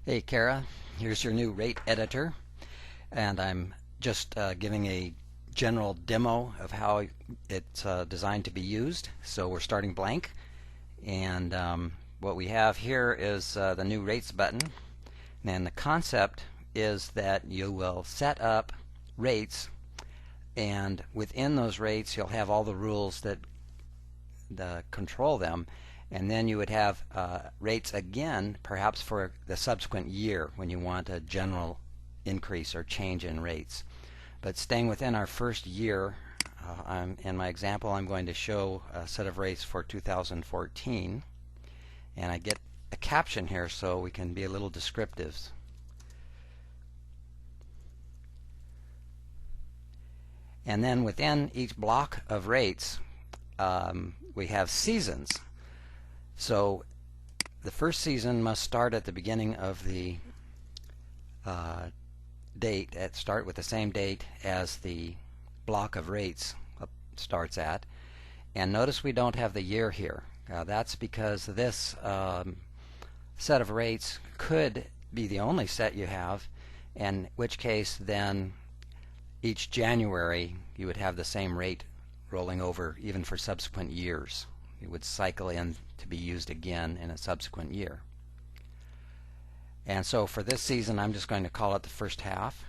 Hey Kara, here's your new rate editor, and I'm just giving a general demo of how it's designed to be used. So we're starting blank, and what we have here is the new rates button, and the concept is that you will set up rates, and within those rates you'll have all the rules that control them. And then you would have rates again, perhaps for the subsequent year when you want a general increase or change in rates. But staying within our first year, in my example I'm going to show a set of rates for 2014. And I get a caption here so we can be a little descriptive. And then within each block of rates we have seasons. So the first season must start at the beginning of the date, start with the same date as the block of rates starts at. And notice we don't have the year here. That's because this set of rates could be the only set you have, in which case then each January you would have the same rate rolling over even for subsequent years. It would cycle in to be used again in a subsequent year. And so for this season I'm just going to call it the first half,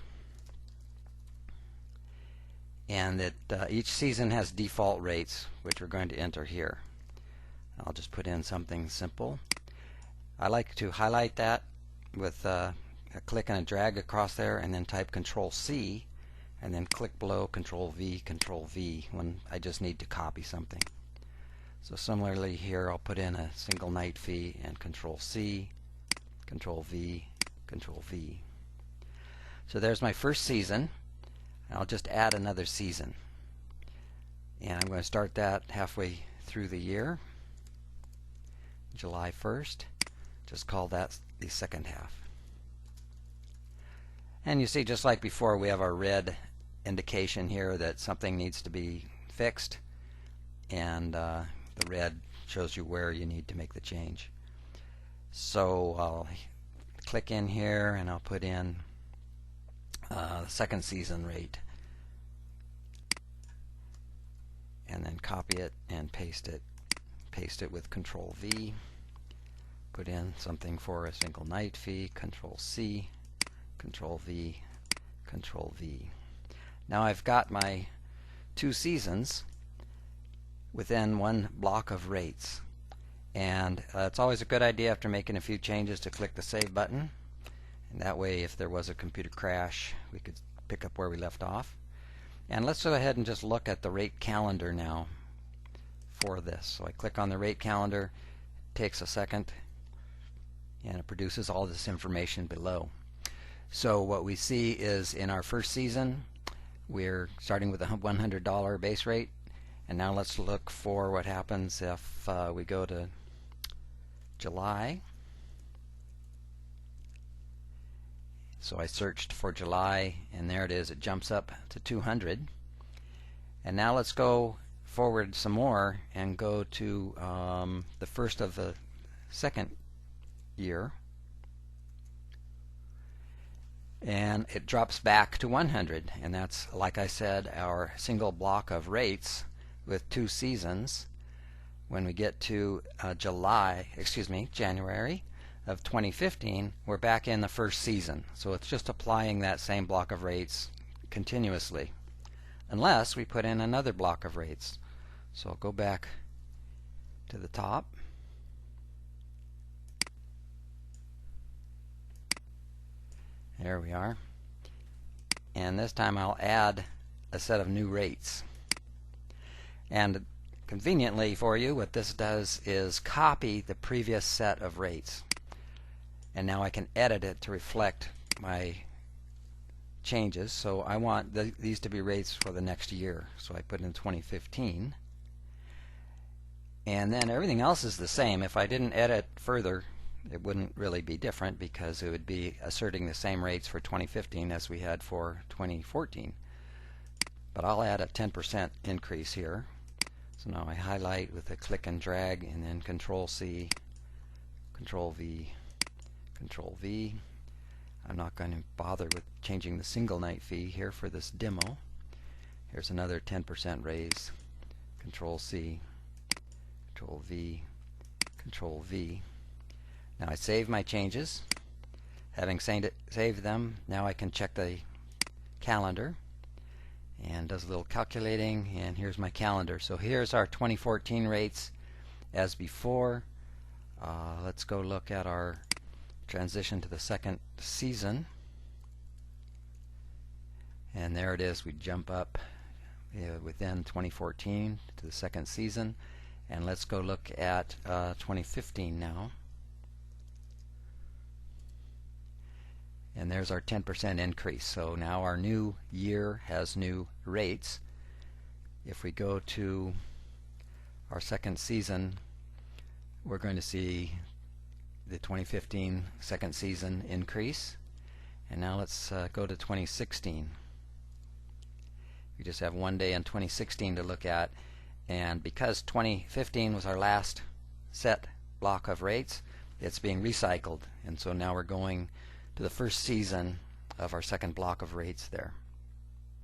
and that each season has default rates which we're going to enter here. I'll just put in something simple. I like to highlight that with a click and a drag across there, and then type Control C and then click below Control V when I just need to copy something. So similarly here I'll put in a single night fee and Control C, Control V, Control V. So there's my first season. I'll just add another season. And I'm going to start that halfway through the year, July 1st. Just call that the second half. And you see, just like before, we have our red indication here that something needs to be fixed, and the red shows you where you need to make the change. So I'll click in here and I'll put in the second season rate, and then copy it and paste it with Control V. Put in something for a single night fee, Control C, Control V, Control V. Now I've got my two seasons within one block of rates, and it's always a good idea after making a few changes to click the Save button, and that way if there was a computer crash we could pick up where we left off. And let's go ahead and just look at the rate calendar now for this. So I click on the rate calendar, it takes a second, and it produces all this information below. So what we see is in our first season we're starting with a $100 base rate. And now let's look for what happens if we go to July. So I searched for July, and there it is. It jumps up to 200. And now let's go forward some more and go to the first of the second year. And it drops back to 100. And that's, like I said, our single block of rates with two seasons. When we get to January of 2015, we're back in the first season. So it's just applying that same block of rates continuously, unless we put in another block of rates. So I'll go back to the top. There we are. And this time I'll add a set of new rates. And conveniently for you, what this does is copy the previous set of rates. And now I can edit it to reflect my changes. So I want these to be rates for the next year. So I put in 2015. And then everything else is the same. If I didn't edit further, it wouldn't really be different, because it would be asserting the same rates for 2015 as we had for 2014. But I'll add a 10% increase here. So now I highlight with a click and drag, and then Control C, Control V, Control V. I'm not going to bother with changing the single night fee here for this demo. Here's another 10% raise. Control C, Control V, Control V. Now I save my changes. Having saved them, now I can check the calendar and does a little calculating, and here's my calendar. So here's our 2014 rates as before. Let's go look at our transition to the second season, and there it is. We jump up within 2014 to the second season, and let's go look at 2015 now. And there's our 10% increase. So now our new year has new rates. If we go to our second season, we're going to see the 2015 second season increase. And now let's go to 2016. We just have one day in 2016 to look at, and because 2015 was our last set block of rates, it's being recycled, and so now we're going to the first season of our second block of rates there.